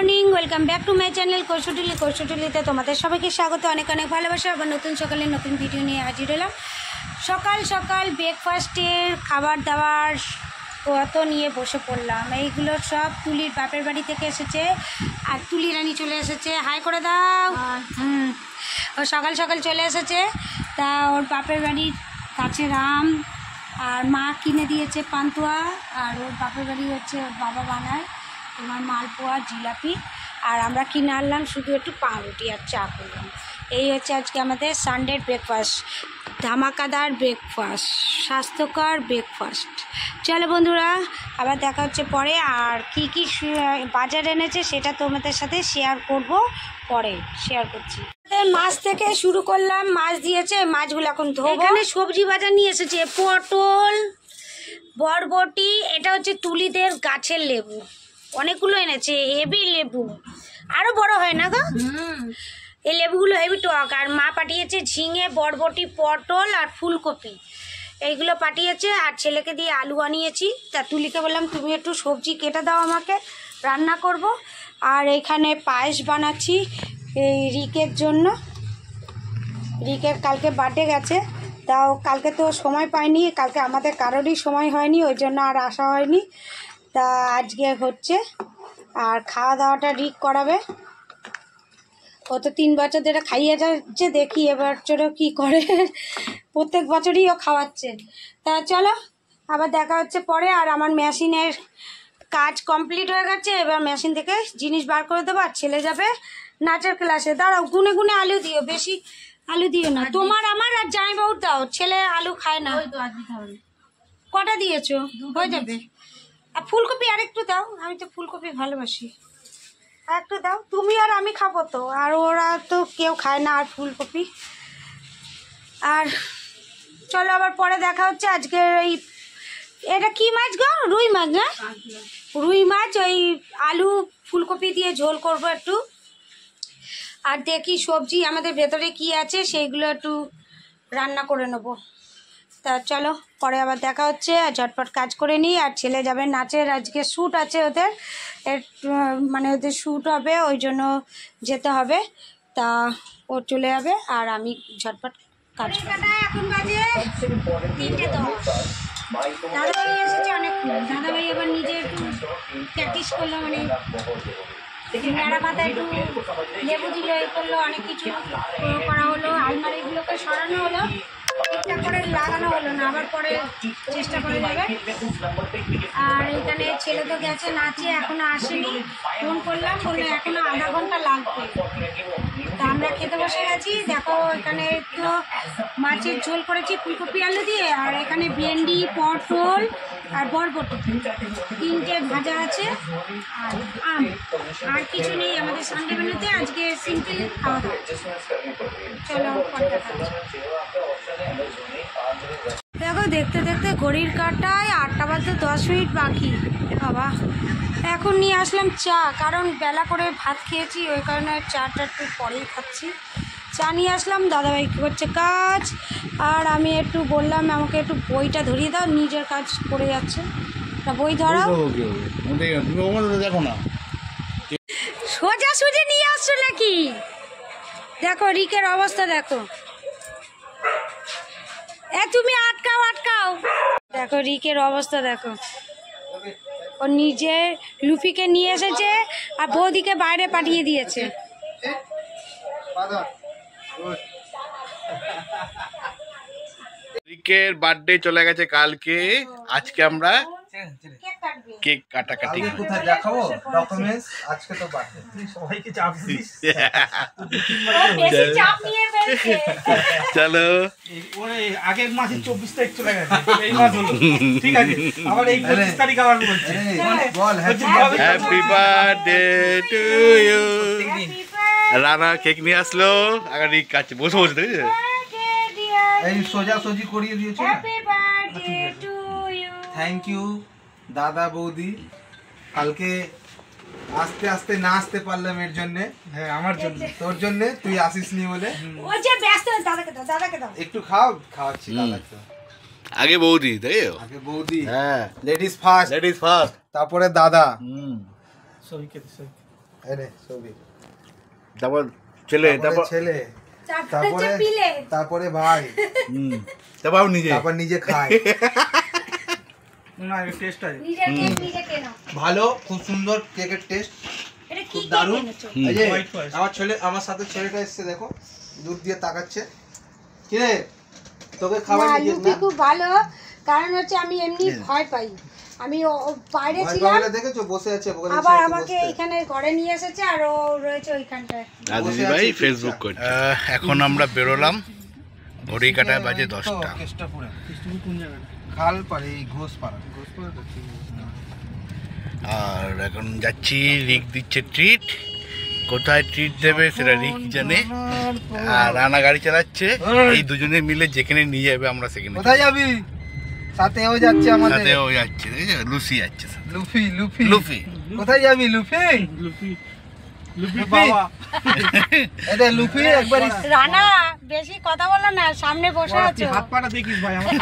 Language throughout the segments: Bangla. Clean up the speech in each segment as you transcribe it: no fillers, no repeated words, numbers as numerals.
Morning, welcome back to my channel কৌশটুলিতে তোমাদের সবাইকে স্বাগত। অনেক অনেক ভালোবাসা। আবার নতুন সকালে নতুন ভিডিও নিয়ে হাজির হলাম। সকাল সকাল ব্রেকফাস্টের খাবার দাবার কত নিয়ে বসে পড়লাম। এইগুলো সব তুলির বাপের বাড়ি থেকে এসেছে, আর তুলি রানী চলে এসেছে। হাই করে দাও। ও সকাল সকাল চলে এসেছে। তা ওর বাপের বাড়ির কাছে রাম আর মা কিনে দিয়েছে পান্তুয়া, আর ওর বাপের বাড়ি হচ্ছে ওর বাবা বানায় তোমার মালপোয়া জিলাপি, আর আমরা কিনে আনলাম শুধু একটু পাউরুটি আর চা করলাম। এই হচ্ছে আজকে আমাদের সানডের ব্রেকফাস্ট, ধামাকাদার ব্রেকফাস্ট, স্বাস্থ্যকর ব্রেকফাস্ট। চলো বন্ধুরা, আবার দেখা হচ্ছে পরে। আর কি কি বাজার এনেছে সেটা তোমাদের সাথে শেয়ার করব, পরে শেয়ার করছি। মাছ থেকে শুরু করলাম, মাছ দিয়েছে, মাছগুলো এখন ধোবো। এখানে সবজি বাজার নিয়ে এসেছে পটল, বরবটি, এটা হচ্ছে তুলিদের গাছের লেবু, অনেকগুলো এনেছে। হেভি লেবু, আরো বড় হয় না গো। এই লেবুগুলো হেভি টক। আর মা পাঠিয়েছে ঝিঙে, বরবটি, পটল আর ফুলকপি, এইগুলো পাঠিয়েছে। আর ছেলেকে দিয়ে আলু আনিয়েছি। তা তুলিকে বললাম তুমি একটু সবজি কেটে দাও, আমাকে রান্না করব। আর এখানে পায়েস বানাচ্ছি এই রিকের জন্য। রিকের কালকে বার্থডে গেছে, তাও কালকে তো সময় পাইনি, কালকে আমাদের কারোরই সময় হয়নি, ওই জন্য আর আসা হয়নি। তা আজকে হচ্ছে, আর খাওয়া দাওয়াটা রিক করাবে। ও তো 3 বছর ধরে খাইয়ে যাচ্ছে, দেখি এবছরও কী করে। প্রত্যেক বছরই ও খাওয়াচ্ছে। তা চলো আবার দেখা হচ্ছে পরে। আর আমার মেশিনের কাজ কমপ্লিট হয়ে গেছে, এবার মেশিন থেকে জিনিস বার করে দেবো। আর ছেলে যাবে নাচের ক্লাসে। দাঁড়াও, গুনে গুনে আলু দিও, বেশি আলু দিও না। তোমার আমার আর জামাইবাবুর দাও, ছেলে আলু খায় না। কটা দিয়েছো? হয়ে যাবে। আর ফুলকপি আরেকটু দাও, আমি তো ফুলকপি ভালোবাসি। আর একটু দাও, তুমি আর আমি খাবো তো, আর ওরা তো কেউ খায় না আর ফুলকপি। আর চলো আবার পরে দেখা হচ্ছে। আজকে এই এটা কি মাছ গো? রুই মাছ না? রুই মাছ, ওই আলু ফুলকপি দিয়ে ঝোল করবো একটু। আর দেখি সবজি আমাদের ভেতরে কি আছে সেইগুলো একটু রান্না করে নেবো। তা চলো পরে আবার দেখা হচ্ছে। আর ঝটপট কাজ করে নিই। আর ছেলে যাবে নাচের, আজকে শ্যুট আছে ওদের, মানে ওদের শ্যুট হবে, ওই জন্য যেতে হবে। তা ও চলে যাবে আর আমি ঝটপট কাজ করি। এখন বাজে 3:10। দাদাভাই এসেছে অনেকক্ষণ। দাদাভাই এবার নিজে একটু প্র্যাকটিস করলো, মানে নেড়া পাতায় একটু লেবু দিল, এ করলো, অনেক কিছু করা হলো। আলমারিগুলোকে সরানো হলো, ঠিকঠাক করে লাগানো হলো না, আবার পরে চেষ্টা করে যাবে। আর এখানে ছেলে তো গেছে নাচে, এখনো আসেনি। ফোন করলাম, বললো এখনো আধা ঘন্টা লাগবে। তা আমরা খেতে বসে গেছি। দেখো এখানে তো মাছের ঝোল করেছি ফুলকপি আলু দিয়ে, আর এখানে ভেন্ডি, পটল আর বরবটি, 3টে ভাজা আছে, আর আম। আর কিছু নেই আমাদের সানডে মেনুতে, আজকে সিম্পল খাওয়া দাওয়া। চলো দেখো, দেখতে দেখতে ঘড়ির কাঁটায় 8টা বাজতে 10 মিনিট বাকি। বাবা, এখন নিয়ে আসলাম চা, কারণ বেলা করে ভাত খেয়েছি, ওই কারণে চাটা একটু পরেই খাচ্ছি। চা নিয়ে আসলাম। দাদাভাই কী করছে কাজ, আর আমি একটু বললাম আমাকে একটু বইটা ধরিয়ে দাও, নিজের কাজ করে যাচ্ছে। তা বই ধরাও, দেখো না সোজা সুজি নিয়ে আসছো নাকি? দেখো রিকের অবস্থা দেখো। তুমি আটকাও আটকাও। দেখো রিকের অবস্থা দেখো, ও নিজে লুফিকে নিয়ে এসেছে আর বৌদিকে বাইরে পাঠিয়ে দিয়েছে। রিকের বার্থডে চলে গেছে কালকে, আজকে আমরা কেক কাটাকাটি। কোথায় দেখাবো ডকুমেন্টস? আজকে তো বার্থডে, তুই সবাইকে চাপ দিস। বেশি চাপ নিয়ে ফেলছে। চলো, ওরে আগের মাসে 24 তারিখ চলে গেছে, এই মাস হলো, ঠিক আছে, আবার এই 25 তারিখ আবার বলছে। বল happy birthday to you. Rana cake নিয়ে আসলো, আগে রিক কাছে বসে বসে দেখেছে, এই সোজা সোজি করিয়ে দিয়েছো। Happy birthday to you. Thank you দাদা বৌদি, কালকে আস্তে আস্তে না আসতে পারলাম এর জন্য। হ্যাঁ আমার জন্য, তোর জন্য, তুই আসিসনি বলে। ও যে ব্যস্ত, দাদাকে দাও, দাদাকে দাও। একটু খাওয়াচ্ছি দাদাকে। আগে বৌদি তাই তো? আগে বৌদি, হ্যাঁ, লেডিস ফার্স্ট, লেডিস ফার্স্ট, তারপরে দাদা। এনে ছবি, তারপর ছেলে, তারপর ছেলে, তারপরে পিলে, তারপরে ভাই, তারপর আমি নিজে, তারপর নিজে খায়। না এই টেস্ট আছে নিজের কেক নিজে কেনো। ভালো, খুব সুন্দর কেকের টেস্ট, এটা কি খুব কেক দারুণ। এনেছো? এই যে White forest। আমার ছেলে, আমার সাথে ছেলেটা এসছে, দেখো দূর দিয়ে তাকাচ্ছে। কি রে, তোকে খাবার না, নিয়ে লুপি না? খুব ভালো, কারণ হচ্ছে আমি এমনি ভয় পাই, আমি বাইরে ভয় ছিলাম, পাওয়ালে দেখেছো বসে আছে, বলে দিচ্ছে আবার একটু আমাকে বসতে। এখানে ঘরে নিয়ে এসেছে আর ও রয়েছে ওইখানটায়। দিদি ভাই ফেসবুক করছে। এখন আমরা বেরোলাম, ঘড়ি কাটায় বাজে 10টা। কেষ্টপুরে কৃষ্ণপুর কোন জায়গাটা খাল পারে, এই ঘোষপাড়া। আর এখন যাচ্ছি, রিক দিচ্ছে ট্রিট, কোথায় ট্রিট দেবে সেটা রিক জানে। আর রানা গাড়ি চালাচ্ছে, এই দুজনে মিলে যেখানে নিয়ে যাবে আমরা সেখানে কোথায় যাবি? সাথে ও যাচ্ছে আমাদের, সাথে ও যাচ্ছে, দেখেছো? লুসি যাচ্ছে সাথে। লুফি, লুফি, লুফি কোথায় যাবি লুফি? Luffy Luffy Luffy. বাবা এটা লুফি একবার রানা বেশি কথা বলো না, সামনে বসে তুই আছো হাত পাটা দেখিস ভাই আমার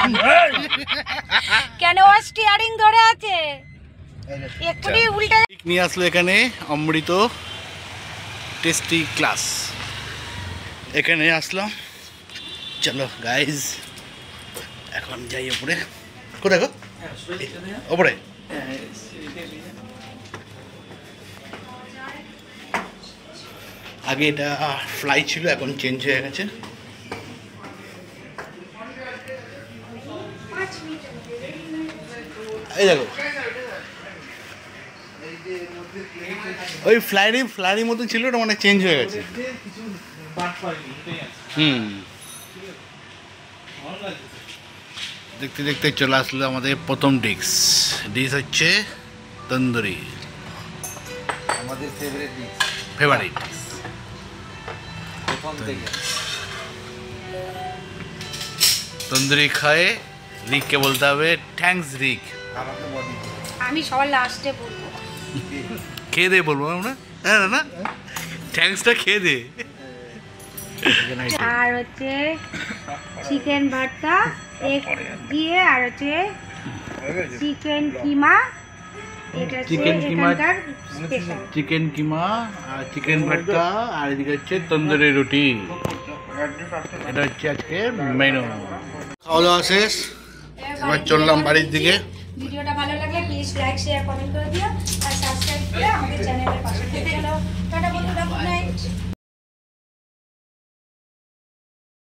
কেন? ও স্টিয়ারিং ধরে আছে, এক্ষুনি উল্টে রিক নিয়ে আসলো এখানে অমৃত টেস্টি ক্লাস, এখানে আসলাম। চলো গাইজ, এখন যাই ওপরে। কোথায় গো? ওপরে। আগে এটা ফ্লাই ছিল, এখন চেঞ্জ হয়ে গেছে। এই দেখো, ওই ফ্লাইয়ের মতন ছিল, ওটা মানে চেঞ্জ হয়ে গেছে। হুম, দেখতে দেখতে চলে আসলো আমাদের প্রথম ডিশ হচ্ছে তন্দুরি, আমাদের ফেভারিট ডিশ ফেভারিট। প্রথম থেকে। তন্দুরি খায় রিককে বলতে হবে থ্যাঙ্কস রিক। আমাকে বডি আমি সবার লাস্টে বলবো। খেয়ে দে বলবো আমরা, হ্যাঁ না থ্যাঙ্কসটা খেয়ে দে। আর হচ্ছে চিকেন ভর্তা এগ দিয়ে, আর হচ্ছে চিকেন কিমা, এটা হচ্ছে চিকেন কিমা, এখানকার স্পেশাল। চিকেন কিমা আর চিকেন ভর্তা, আর এদিকে হচ্ছে তন্দুরি রুটি। এটা হচ্ছে আজকে মেনু। খাওয়া দাওয়া শেষ, এবার চললাম বাড়ির দিকে। ভিডিওটা ভালো লাগলে প্লিজ লাইক শেয়ার কমেন্ট করে দিও আর সাবস্ক্রাইব করে আমাদের চ্যানেলের পাশে থেকে। চলো টাটা বন্ধুরা, গুড নাইট।